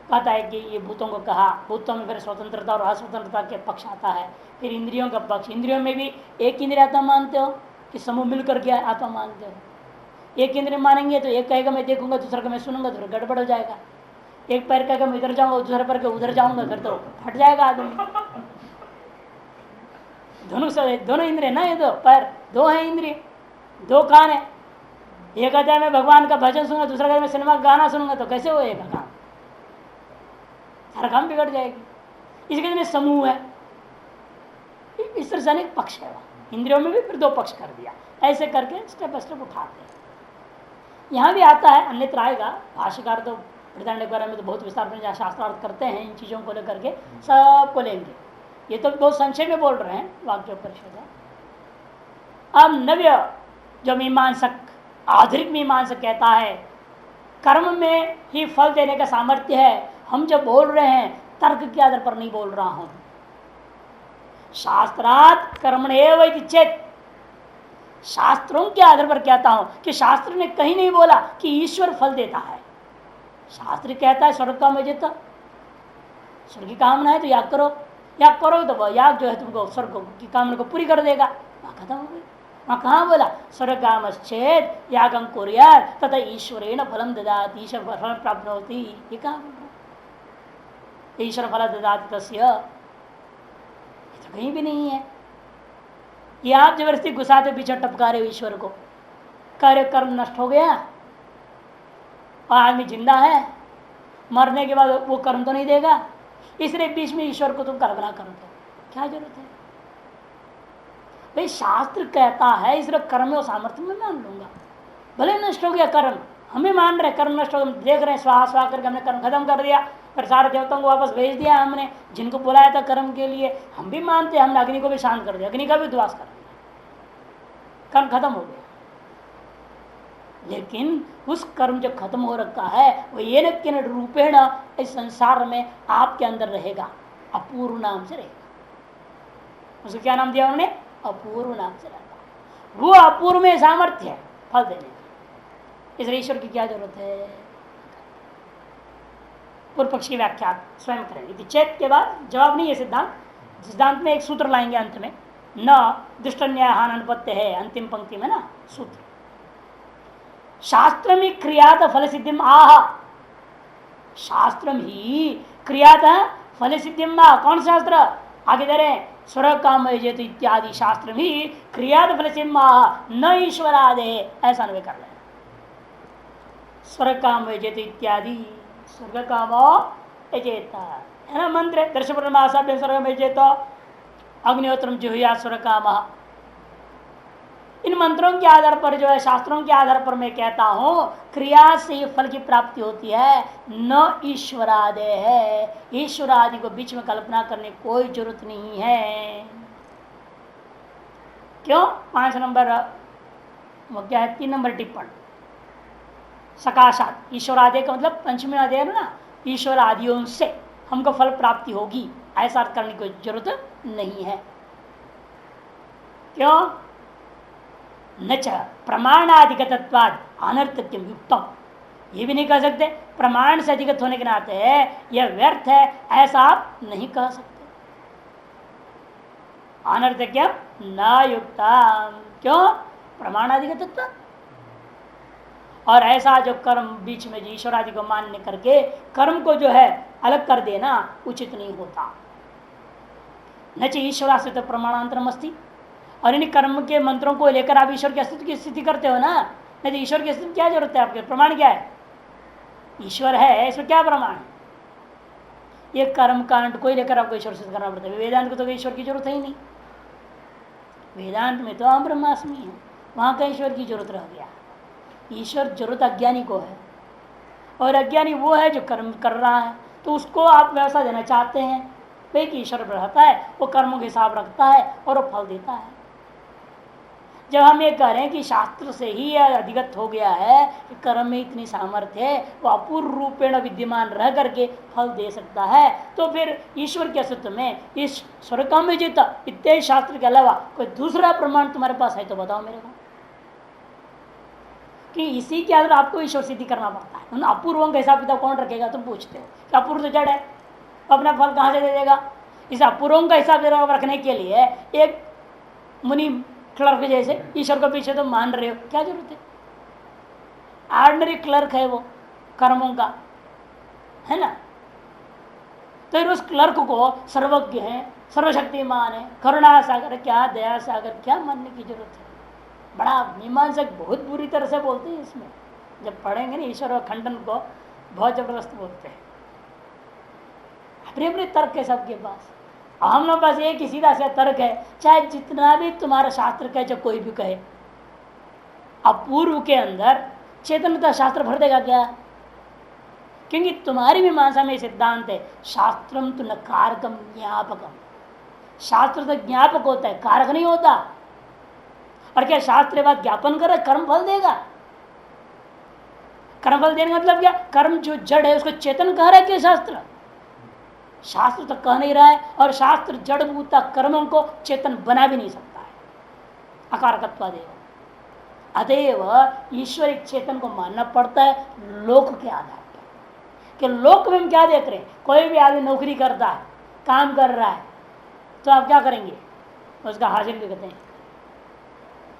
कहता है कि ये भूतों को कहा, भूतों में फिर स्वतंत्रता और अस्वतंत्रता के पक्ष आता है। फिर इंद्रियों का पक्ष, इंद्रियों में भी एक इंद्रिय आत्मा मानते हो कि समूह मिलकर के आत्मा मानते हो। एक इंद्रिय मानेंगे तो एक कहेगा मैं देखूंगा, दूसरा का मैं सुनूंगा, तो गड़बड़ हो जाएगा। एक पैर कहेगा मैं इधर जाऊंगा, दूसरा पैर के उधर जाऊंगा, फिर तो फट जाएगा आदमी। दोनों इंद्रिय ना, ये दो पैर, दो है इंद्रिय, दो कान है। एक कहता है मैं भगवान का भजन सुनूंगा, दूसरा कहता है मैं सिनेमा का गाना सुनूंगा, तो कैसे होएगा काम? सारा काम बिगड़ जाएगी। इसी कहते हैं समूह है। इस तरह से अनेक पक्ष है। इंद्रियों में भी फिर दो पक्ष कर दिया। ऐसे करके स्टेप बाय स्टेप उठाते हैं। यहाँ भी आता है, अन्यत्र आएगा। भाष्यकार तो वृदारण्यक के बारे में तो बहुत विस्तार में शास्त्रार्थ करते हैं, इन चीज़ों को लेकर के सबको लेंगे। ये तो बहुत संक्षेप में बोल रहे हैं वाक्योपनिषद। अब नव्य जो मीमांसक, आधुनिक मीमांसक कहता है कर्म में ही फल देने का सामर्थ्य है। हम जो बोल रहे हैं तर्क के आधार पर नहीं बोल रहा हूं। शास्त्रात् कर्मण्येव इति चेत्, शास्त्रों के आधार पर कहता हूं कि शास्त्र ने कहीं नहीं बोला कि ईश्वर फल देता है। शास्त्र कहता है स्वर्ग काम जितना, स्वर्ग की कामना है तो याग करो, याग करो तो वह याग जो है तुमको स्वर्ग की कामना को पूरी कर देगा। वहां खत्म हो गई। वहां कहाँ बोला स्वर्ग कामश्चेत् यागं कुर्यात् तथा ईश्वरेण फलम ददाति, ईश्वर फल प्राप्त होती। ये कहा ईश्वर फल ददाति तस्य, तो कहीं भी नहीं है। ये आप जबरदस्ती घुसाते पीछे टपका रहे हो ईश्वर को। कार्य कर्म नष्ट हो गया और आदमी जिंदा है, मरने के बाद वो कर्म तो नहीं देगा, इसलिए बीच में ईश्वर को तुम कल्पना करो तो क्या जरूरत है भाई? शास्त्र कहता है इसलिए कर्म और सामर्थ्य में मान लूंगा। भले नष्ट हो गया कर्म, हमें मान रहे कर्म नष्ट हो, देख रहे हैं स्वाहा स्वाहा करके हमने कर्म खत्म कर दिया, फिर सारे देवताओं को वापस भेज दिया हमने, जिनको बुलाया था कर्म के लिए। हम भी मानते हैं, हमने अग्नि को भी शांत कर दिया, अग्नि का भी उद्वास कर दिया, कर्म खत्म हो गया। लेकिन उस कर्म जो खत्म हो रखा है वो ये न रूपेण इस संसार में आपके अंदर रहेगा, अपूर्व नाम से रहेगा। उसको क्या नाम दिया उन्होंने? अपूर्व नाम से रहता। वो अपूर्व में सामर्थ्य है फल देने की, इसलिए ईश्वर की क्या जरूरत है? पूर्व पक्ष की व्याख्या स्वयं करेंगे। चेत के बाद जवाब नहीं है सिद्धांत। सिद्धांत में एक सूत्र लाएंगे अंत में, न दुष्ट न्याय अनुपत्य है अंतिम पंक्ति में ना सूत्र। शास्त्र में क्रियात फल सिद्धिम आह, शास्त्र ही क्रियात फल सिद्धिम आह। कौन शास्त्र? आगे दे रहे स्वर्ग काम इत्यादि शास्त्र भी क्रियात फल सिद्धिम आह न ईश्वरादे, ऐसा अन्वय कर रहे हैं। स्वर्ग काम इत्यादि, स्वर्ग कामो यजेत है ना मंत्र, दर्शपुरमासाभ्य स्वर्ग में यजेत अग्निहोत्रम जुहुयात् स्वर्ग काम। इन मंत्रों के आधार पर जो है, शास्त्रों के आधार पर मैं कहता हूं क्रिया से फल की प्राप्ति होती है, न ईश्वरादे है। ईश्वरादि को बीच में कल्पना करने की कोई जरूरत नहीं है। क्यों? 5 नंबर वो क्या है, 3 नंबर टिप्पण सकाशात, ईश्वरादि का मतलब पंचमी आदि है ना, ईश्वर आदियों से हमको फल प्राप्ति होगी, ऐसा अर्थ करने की जरूरत नहीं है। क्यों? न च प्रमाणाधिगतत्वाद अनर्थक्यम युक्तम, ये भी नहीं कह सकते प्रमाण से अधिगत होने के नाते यह व्यर्थ है, ऐसा आप नहीं कह सकते। अनर्थक्यम न युक्तम, क्यों? प्रमाणाधिगतत्व। और ऐसा जो कर्म बीच में ईश्वर आदि को मान्य करके कर्म को जो है अलग कर देना उचित नहीं होता। न च ईश्वरा से तो प्रमाणांतरम अस्ति, और इन कर्म के मंत्रों को लेकर आप ईश्वर के अस्तित्व की स्थिति करते हो ना, नहीं तो ईश्वर के अस्तित्व क्या जरूरत है? आपके प्रमाण क्या है? ईश्वर है, इसमें क्या प्रमाण है? ये कर्म कांड को लेकर आपको ईश्वर सिद्ध करना पड़ता है। वेदांत को तो ईश्वर की जरूरत है ही नहीं। वेदांत में तो हम ब्रह्मास्मि है, वहां का ईश्वर की जरूरत रह गया। ईश्वर जरूरत अज्ञानी को है, और अज्ञानी वो है जो कर्म कर रहा है, तो उसको आप व्यवस्था देना चाहते हैं भाई कि ईश्वर रहता है, वो कर्मों के हिसाब रखता है और वो फल देता है। जब हम ये कह रहे हैं कि शास्त्र से ही यह अधिगत हो गया है कि कर्म में इतनी सामर्थ्य है, वो अपूर्व रूपेण विद्यमान रह करके फल दे सकता है, तो फिर ईश्वर के अस्तित्व में इस स्वर्ग काम में जीता इत्यादि शास्त्र के अलावा कोई दूसरा प्रमाण तुम्हारे पास है तो बताओ मेरे को, कि इसी के आधार आपको ईश्वर सिद्धि करना पड़ता है। उन अपूर्वों का हिसाब किताब कौन रखेगा? तुम पूछते हो कि अपूर्व तो जड़ है, अपना फल कहाँ से दे देगा? इस अपूर्वों का हिसाब रखने के लिए एक मुनि क्लर्क जैसे ईश्वर को पीछे तो मान रहे हो, क्या जरूरत है? ऑर्डिनरी क्लर्क है वो कर्मों का, है ना। तो उस क्लर्क को सर्वज्ञ है, सर्वशक्तिमान है, करुणा सागर, क्या दया सागर, क्या मानने की जरूरत है? बड़ा मीमांसक बहुत बुरी तरह से बोलते हैं इसमें, जब पढ़ेंगे ना ईश्वर और खंडन को बहुत जबरदस्त बोलते हैं। अपने अपने तर्क है सबके पास। हम लोग पास एक ही सीधा सा तर्क है, चाहे जितना भी तुम्हारा शास्त्र कहे, चाहे कोई भी कहे, अपूर्व के अंदर चेतनता शास्त्र भर देगा क्या? क्योंकि तुम्हारी मीमांसा में सिद्धांत है, शास्त्रम तो न कारकम ज्ञापकम, शास्त्र तो ज्ञापक होता है, कारक नहीं होता। और क्या शास्त्र बात ज्ञापन कर रहा है, कर्म फल देगा। कर्म फल देने का मतलब क्या? कर्म जो जड़ है उसको चेतन कह रहा है क्या शास्त्र? शास्त्र तो कह नहीं रहा है, और शास्त्र जड़ भूता कर्मों को चेतन बना भी नहीं सकता है, अकारकत्वादेव। अतएव ईश्वरिक चेतन को मानना पड़ता है लोक के आधार पर। कि लोक में हम क्या देख रहे हैं, कोई भी आदमी नौकरी करता है, काम कर रहा है, तो आप क्या करेंगे? उसका हाजिर भी कहते हैं,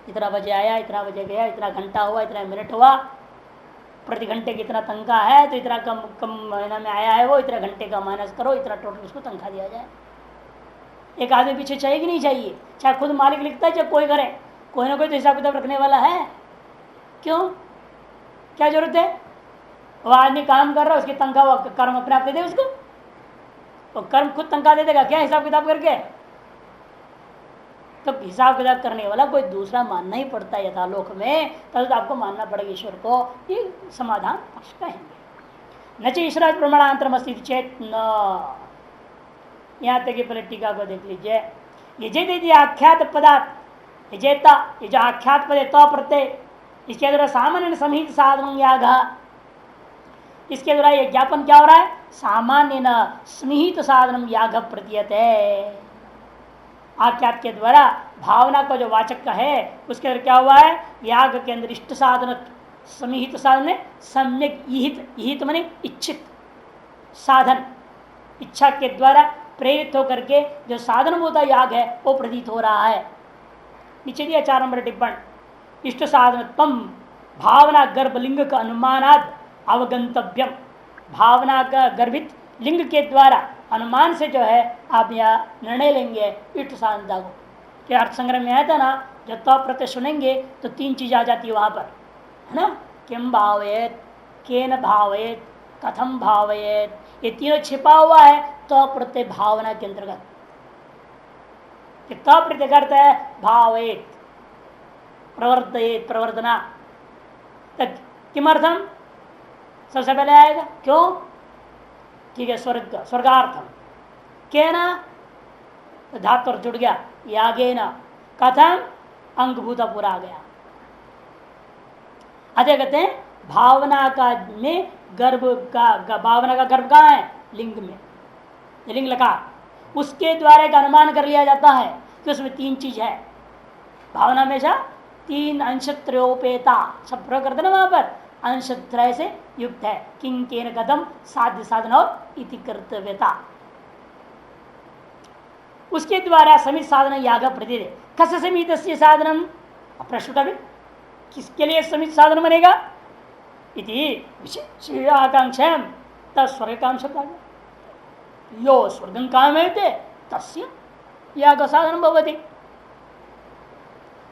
इतना बजे आया, इतना बजे गया, इतना घंटा हुआ, इतना मिनट हुआ, प्रति घंटे की इतना तनख्वाह है, तो इतना कम कम महीना में आया है वो, इतना घंटे का माइनस करो, इतना टोटल उसको तनख्वाह दिया जाए। एक आदमी पीछे चाहिए कि नहीं चाहिए? चाहे खुद मालिक लिखता है चाहे कोई करे, कोई ना कोई तो हिसाब किताब रखने वाला है। क्यों, क्या जरूरत है? वो आदमी काम कर रहा है, उसकी तनख्वाह वो कर्म अपने आप दे दे उसको, वो कर्म खुद तनख्वाह दे देगा क्या हिसाब किताब करके? तो हिसाब किताब करने वाला कोई दूसरा मानना ही पड़ता है यथालोक में, तब तो आपको मानना पड़ेगा ईश्वर को। ये समाधान पक्ष कहेंगे। न च ईश्वर प्रमाणांतरम अस्ति चेत न। यहाँ तक की पहले टीका को देख लीजिए। यजेत आख्यात पदार्थ, यजेता ये जो आख्यात पद है तो प्रत्यय, इसके द्वारा सामान्य समिहित साधन याग, इसके द्वारा ये ज्ञापन क्या हो रहा है? सामान्य न स्निहित साधन याग प्रतीयते। आख्यात के द्वारा भावना का जो वाचक का है उसके अंदर क्या हुआ है? याग के अंदर इष्ट साधन, समिहित साधन, सम्यक ईहित, ईहित माने इच्छित साधन, इच्छा के द्वारा प्रेरित होकर के जो साधन होता याग है वो प्रतीत हो रहा है। नीचे दिया 4 नंबर टिप्पण, इष्ट साधनत्म भावना गर्भलिंग का अनुमानाद अवगंतव्यम। भावना का गर्भित लिंग के द्वारा अनुमान से जो है आप यहाँ निर्णय लेंगे इष्ट साधनता को। क्या अर्थ संग्रह में आया था ना, जब तो प्रत्यय सुनेंगे तो 3 चीज आ जाती है वहां पर, है ना? किम भावेत, केन भावेत, कथम भावेत, ये तीनों छिपा हुआ है तो प्रत्यय भावना के अंतर्गत। तो प्रत्यय करता है भावेत, प्रवर्तयेत, प्रवर्तना। किमर्थम सबसे पहले आएगा, क्यों? ठीक है, स्वर्ग, स्वर्गार्थम। के ना तो धातु जुड़ गया, यागे न। कथम, अंगभूता पूरा आ गया। अतः कहते हैं भावना का में गर्भ का भावना का गर्भ कहाँ है? लिंग में, लिंग लगा, उसके द्वारा एक अनुमान कर लिया जाता है कि उसमें 3 चीज है। भावना हमेशा 3 अंशत्रयोपेता सब प्रयोग करते ना वहां पर, अंशत्रय से युक्त है। किंग केन कदम, साध्य साधन और इति कर्तव्यता। उसके द्वारा समित साधन याग प्रति कस समित साधनम, प्रश्न उठा, किसके लिए समित साधन बनेगा? इति विशेष आकांक्षा तस्वर्ग कांक्षा, यो स्वर्गं कामयते तस्य याग साधन भवति।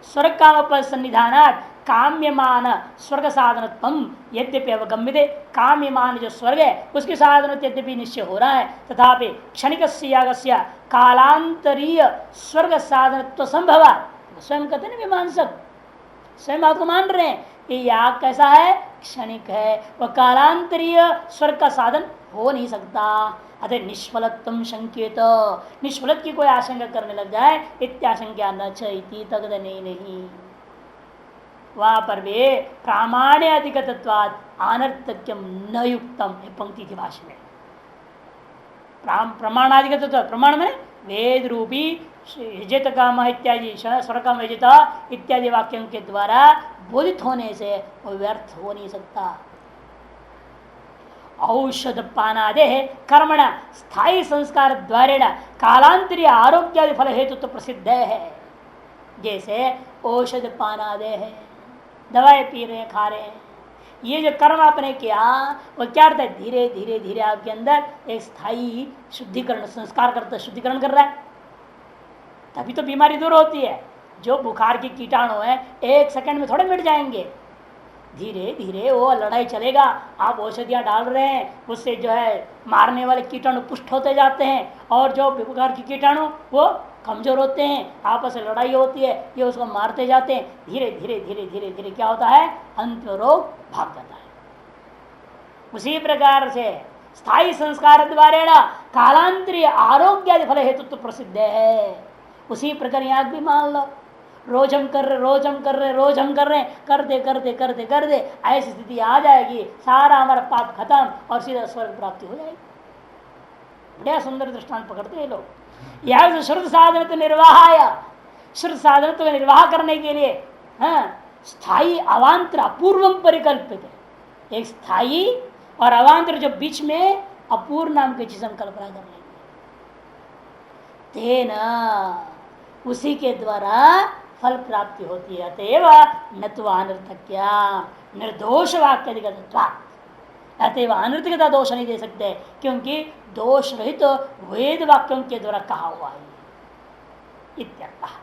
स्वर्ग काम पर सन्निधानात् काम्यमान स्वर्ग साधनत्म यद्यपि अवगम्यते। काम्यमान जो स्वर्ग है उसके साधन यद्यपि निश्चय हो रहा है, तथापि क्षणिक यागस्य कालांतरीय स्वर्ग साधनत्व संभव। स्वयं कहते हैं मीमांसक, स्वयं आपको मान रहे हैं ये याग कैसा है? क्षणिक है, वह कालांतरीय स्वर्ग का साधन हो नहीं सकता। अतः निष्फलत्म संकेत, निष्फलत की कोई आशंका करने लग जाए, इत्याशंका न चैती तगद नहीं। वहां पर भी प्रामाण्य अधिगतत्वाद अनर्थक्यम न युक्तम, पंक्ति थी भाष्य में। प्रमाणाधिगतत्व, प्रमाण में वेद रूपी यजेत काम इत्यादि, स्वर्गम यजेत इत्यादि वाक्यों के द्वारा बोधित होने से वो व्यर्थ हो नहीं सकता। औषध पानादे कर्मण स्थायी संस्कार द्वारेण कालांतरीय आरोग्यादि फल हेतु तो प्रसिद्ध है। जैसे औषध पानादे है, दवाई पी रहे खा रहे हैं, ये जो कर्म आपने किया वो क्या करता है? धीरे धीरे धीरे आपके अंदर एक स्थायी शुद्धिकरण, संस्कार करता है, शुद्धिकरण कर रहा है, तभी तो बीमारी दूर होती है। जो बुखार के कीटाणु है 1 सेकंड में थोड़े मिट जाएंगे, धीरे धीरे वो लड़ाई चलेगा। आप औषधियाँ डाल रहे हैं, उससे जो है मारने वाले कीटाणु पुष्ट होते जाते हैं और जो प्रकार के कीटाणु वो कमजोर होते हैं, आपस में लड़ाई होती है, ये उसको मारते जाते हैं। धीरे धीरे धीरे धीरे धीरे क्या होता है, अंत में रोग भाग जाता है। उसी प्रकार से स्थायी संस्कार द्वारा कालांतरीय आरोग्य फल हेतु तो प्रसिद्ध है। उसी प्रकार यहाँ भी मान लो, रोज हम कर रहे रोज हम कर रहे रोज हम कर रहे करते करते करते करते ऐसी स्थिति आ जाएगी, सारा हमारा पाप खत्म और सीधा स्वर्ग प्राप्ति हो जाएगी। बड़ा सुंदर दृष्टांत पकड़ते हैं लोग। यह श्रुत साधन तो निर्वाह, श्रुत साधन तो निर्वाह करने के लिए स्थायी अवांतर अपूर्वम परिकल्पित है। एक स्थायी और अवांतर जो बीच में अपूर्व नाम की चीज हम कल्पना कर लेंगे, तेना उसी के द्वारा फल प्राप्ति होती है। अतएव न तो अनर्थक्या निर्दोष वाक्य अतएव अनर्थकता दोष नहीं दे सकते, क्योंकि दोष रहित तो वेद वाक्यों के द्वारा कहा हुआ है इत्यर्थः।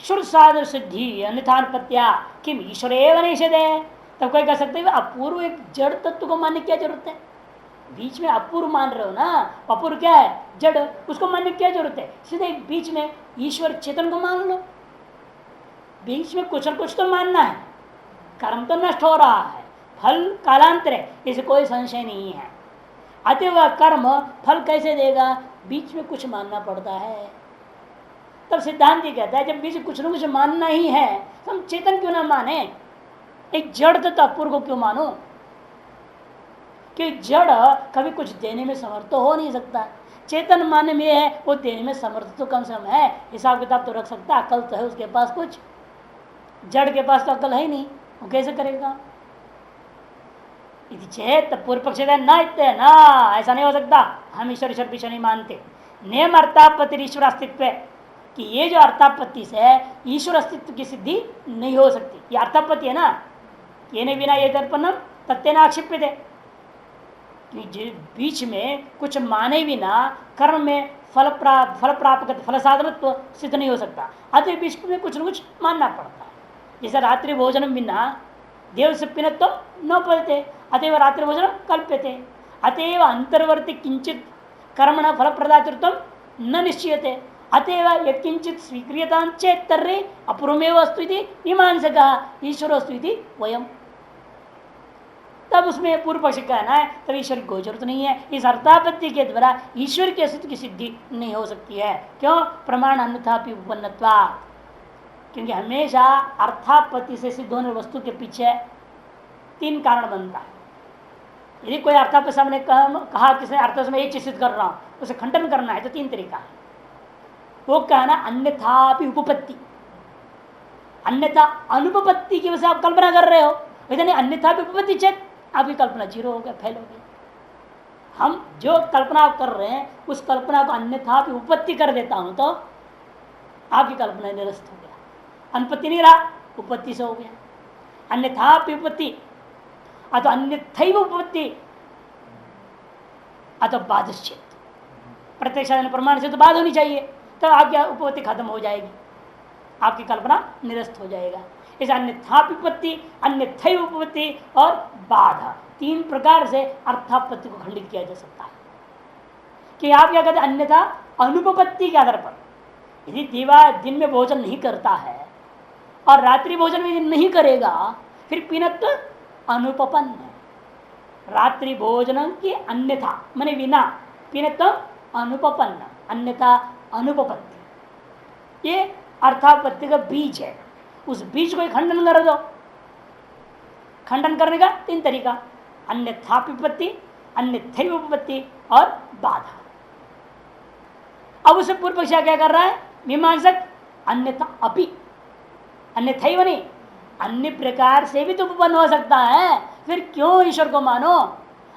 श्रुत साधन सिद्धि अन्यथानुपत्या किम ईश्वर एवं निषेध है। तब कोई कह सकते हैं अपूर्व एक जड़ तत्व को मानने की क्या जरूरत है, बीच में अपूर्व मान रहे हो ना, अपूर्व क्या है, जड़, उसको मानने की क्या जरूरत है, सीधे बीच में ईश्वर चेतन को मान लो। बीच में कुछ न कुछ तो मानना है, कर्म तो नष्ट हो रहा है, फल कालांतर है, इसे कोई संशय नहीं है। अतः वह कर्म फल कैसे देगा, बीच में कुछ मानना पड़ता है। तब सिद्धांत ये कहता है जब बीच में कुछ न कुछ मानना ही है तो हम चेतन क्यों ना माने, एक जड़ तो अपूर्व को क्यों मानो, कि जड़ कभी कुछ देने में समर्थ तो हो नहीं सकता। चेतन मानने में है वो देने में समर्थ तो कम से कम है, हिसाब किताब तो रख सकता, अकल तो है उसके पास, कुछ जड़ के पास तो अकल है ही नहीं, वो कैसे करेगा। चेत पूर्व पक्ष न इतने ना, ऐसा नहीं हो सकता, हम ईश्वर ईश्वर पीछे नहीं मानते। नियम अर्थापत्ति ईश्वर अस्तित्व है कि ये जो अर्थापत्ति से ईश्वर अस्तित्व की सिद्धि नहीं हो सकती, ये अर्थापत्ति है ना, ये नहीं बिना ये दर्पणम तत्व आक्षिप्य थे, बीच में कुछ माने बिना कर्म में फल प्राप्त फल साधनत्व सिद्ध नहीं हो सकता। अतः बीच में कुछ न कुछ मानना पड़ता है। जैसे रात्रि भोजन बिना देव से पिनत्व न पड़ते, अतएव रात्रि भोजन कल्प्यते। अतएव अंतर्वर्ती किंचित कर्मण फल प्रदातृत्व न निश्चयते, अतएव यत्किंचित स्वीक्रियता चेत तर्रे अपूर्वमेव अस्तु इति मीमांसका ईश्वर अस्तु इति वयम्। तब उसमें पूर्व पक्ष कहना है तब ईश्वर को जरूरत नहीं है, इस अर्थापत्ति के द्वारा ईश्वर के अस्तित्व की सिद्धि नहीं हो सकती है। क्यों, प्रमाण अन्यथा उपन्नत्वा, क्योंकि हमेशा अर्थापत्ति से सिद्ध होने वस्तु के पीछे तीन कारण बनता है। यदि कोई अर्थापत्ति सामने कहा किसने अर्थ से मैं ये चीज सिद्ध कर रहा हूं, उसे खंडन करना है तो तीन तरीका है। वो कहना अन्यथापि उपपत्ति, अन्यथा अनुपपत्ति की वजह से आप कल्पना कर रहे हो, इतनी अन्यथा भी उपपत्ति चेत आपकी कल्पना जीरो हो गया, फेल हो गई। हम जो कल्पना कर रहे हैं उस कल्पना को अन्यथा भी उपपत्ति कर देता हूं तो आपकी कल्पना निरस्त हो गया, अनुपत्ति नहीं रहा, उपपत्ति से हो गया। अन्यथा उपपत्ति अथवा अन्यथैव उपपत्ति अथवा बाधश्चेत, प्रत्यक्ष प्रमाण से तो बाध होनी चाहिए, तो आपकी उपपत्ति खत्म हो जाएगी, आपकी कल्पना निरस्त हो जाएगा। इस अन्यथा विपत्ति, अन्यथैव उपपत्ति और बाधा, तीन प्रकार से अर्थापत्ति को खंडित किया जा सकता है। कि आप क्या कहते हैं, अन्यथा अनुपपत्ति के आधार पर, यदि दिन में भोजन नहीं करता है और रात्रि भोजन में नहीं करेगा, फिर पीनत्व अनुपपन्न है। रात्रि भोजन की अन्यथा माने बिना, पीनत्व अनुपपन्न, अन्यथा अनुपपत्ति, ये अर्थापत्ति का बीज है। उस बीज को खंडन कर दो। खंडन करने का तीन तरीका, अन्यथा विपत्ति, अन्यथैव उपपत्ति और बाधा। अब उसे पूर्व पक्ष क्या कर रहा है, मीमांसक अन्यथा अपि, अन्यथैव नहीं, अन्य प्रकार से भी तो उपपन्न हो सकता है, फिर क्यों ईश्वर को मानो।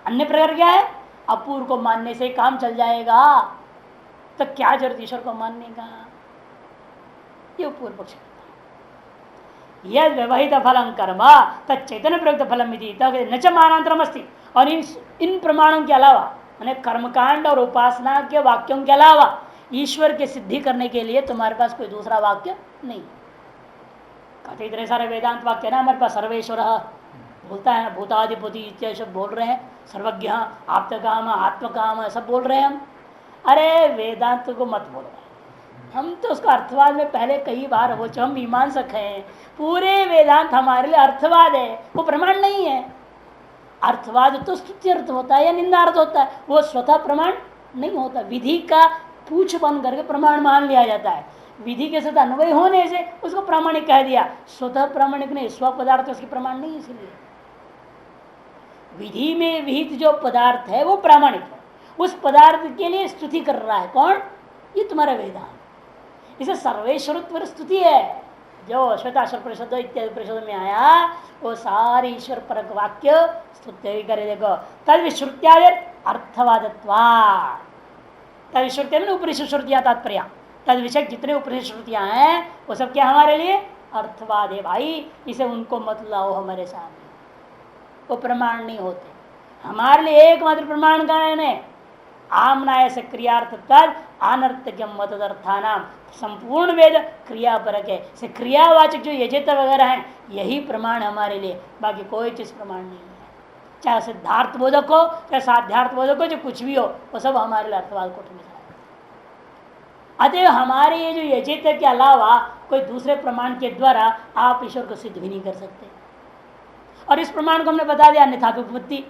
अन्य प्रकार क्या है, अपूर्व को मानने से काम चल जाएगा, तो क्या जरूरत ईश्वर को मानने का। ये पूर्व पक्ष यद व्यवहित फलम कर्म तैतन्य प्रयुक्त फलम न च मानांतरम अस्ति। और इन प्रमाणों के अलावा, मैंने कर्मकांड और उपासना के वाक्यों के अलावा ईश्वर की सिद्धि करने के लिए तुम्हारे पास कोई दूसरा वाक्य नहीं। कहते इतने सारे वेदांत वाक्य ना हमारे पास, सर्वेश्वर बोलता है ना, भूताधिपति इत्यादि सब बोल रहे हैं, सर्वज्ञ आप्तकाम आत्मकाम सब बोल रहे हैं हम। अरे वेदांत को मत बोलो, हम तो उसको अर्थवाद में पहले कई बार हो चुके, हम मीमांसक हैं। पूरे वेदांत हमारे लिए अर्थवाद है, वो प्रमाण नहीं है। अर्थवाद तो स्तुति अर्थ होता है या निंदा अर्थ होता है, वो स्वतः प्रमाण नहीं होता। विधि का पूछ बन करके प्रमाण मान लिया जाता है, विधि के साथ अन्वय होने से उसको प्रामाणिक कह दिया। स्वतः प्रामाणिक नहीं, स्व पदार्थ उसके प्रमाण नहीं। इसलिए विधि में विहित जो पदार्थ है वो प्रामाणिक है, उस पदार्थ के लिए स्तुति कर रहा है कौन? ये तुम्हारा वेदांत। इसे सर्वेश्वरत्व स्तुति है। जो श्वेताश्वर परिषद इत्यादि परिषद में आया वो सारे ईश्वर परक वाक्य स्तुति करे। देखो तद विश्रुत्यादि अर्थवादत्वा, तद विश्रुत्या में उपनिषद श्रुतियां तात्पर्य, तद विषय जितने उपनिषद श्रुतियां हैं वो सब क्या हमारे लिए अर्थवाद है भाई। इसे उनको मत लाओ हमारे सामने, वो प्रमाण नहीं होते। हमारे लिए एकमात्र प्रमाण का है आमनाय से क्रियार्थ तद अनर्थक्यम मतदर्थानाम। संपूर्ण वेद क्रियापरक है, से क्रियावाचक जो यजेत वगैरह हैं यही प्रमाण हमारे लिए, बाकी कोई चीज प्रमाण नहीं है। चाहे सिद्धार्थ बोधक हो चाहे साध्यार्थ बोधक हो, जो कुछ भी हो वो सब हमारे लिए अर्थवाद को ठुकरा है। अतः हमारे ये जो यजेत के अलावा कोई दूसरे प्रमाण के द्वारा आप ईश्वर को सिद्ध भी नहीं कर सकते। और इस प्रमाण को हमने बता दिया अन्यथा उपपत्ति,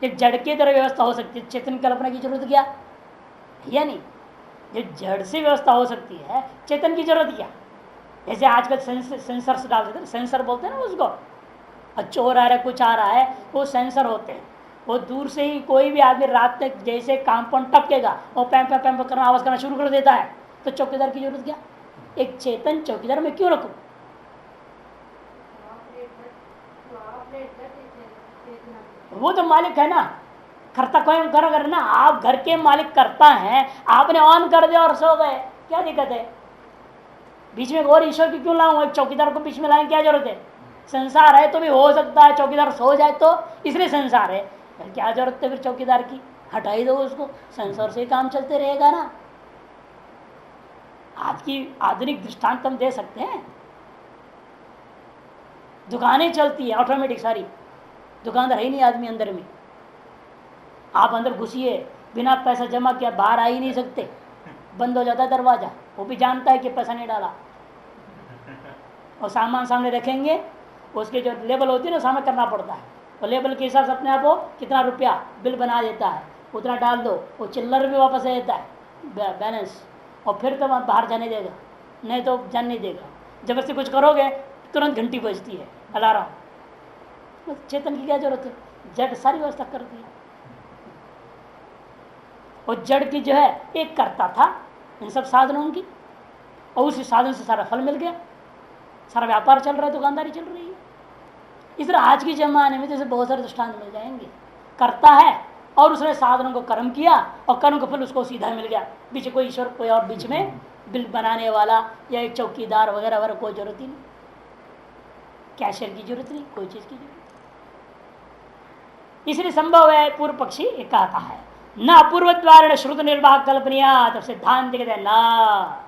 एक जड़ की तरह व्यवस्था हो सकती है, चेतन की कल्पना की जरूरत क्या या नहीं? जो जड़ से व्यवस्था हो सकती है चेतन की जरूरत क्या? जैसे आजकल सेंसर से डाल देते हैं, सेंसर बोलते हैं ना उसको, चोर आ रहा है कुछ आ रहा है, वो सेंसर होते हैं। वो दूर से ही कोई भी आदमी रात तक जैसे कंपाउंड टपकेगा वो पैम पैम पैम करना आवाज करना शुरू कर देता है, तो चौकीदार की जरूरत क्या? एक चेतन चौकीदार मैं क्यों रखूं? वो तो मालिक है ना, करता कोई कर ना। आप घर के मालिक करता है, आपने ऑन कर दिया और सो गए, क्या दिक्कत है? बीच में और ईश्वर की क्यों लाऊं? एक चौकीदार को बीच में लाने की क्या जरूरत है? संसार है तो भी हो सकता है चौकीदार सो जाए, तो इसलिए संसार है, क्या जरूरत है फिर चौकीदार की? हटा ही दो उसको, संसार से काम चलते रहेगा ना। आज की आधुनिक दृष्टांत हम दे सकते हैं। दुकानें चलती है ऑटोमेटिक सारी, दुकानदार है ही नहीं आदमी अंदर में। आप अंदर घुसिए, बिना पैसा जमा किया बाहर आ ही नहीं सकते, बंद हो जाता है दरवाजा। वो भी जानता है कि पैसा नहीं डाला, और सामान सामने रखेंगे, उसके जो लेबल होती है ना सामने करना पड़ता है, और लेबल के हिसाब से अपने आप को कितना रुपया बिल बना देता है, उतना डाल दो, वो चिल्लर भी वापस दे देता है बैलेंस, और फिर तो बाहर जाने देगा, नहीं तो जान नहीं देगा। जबरदस्ती कुछ करोगे तुरंत घंटी बजती है अलार्म। चेतन की क्या जरूरत है? जड़ सारी व्यवस्था कर दी। और जड़ की जो है एक करता था इन सब साधनों की, और उसी साधन से सारा फल मिल गया, सारा व्यापार चल रहा है, दुकानदारी चल रही है। इस तरह आज के जमाने में जैसे बहुत सारे दृष्टांत मिल जाएंगे। करता है और उसने साधनों को कर्म किया और कर्म का फल उसको सीधा मिल गया, बीच कोई ईश्वर कोई और बीच में बिल बनाने वाला या एक चौकीदार वगैरह वगैरह कोई जरूरत ही नहीं, कैशियर की जरूरत नहीं, कोई चीज की जरूरत। इसलिए संभव है पूर्व पक्षी एक कहता है न अपूर्व द्वारा श्रुत निर्वाह कल्पनिया, तब सिद्धांत कहते हैं ना,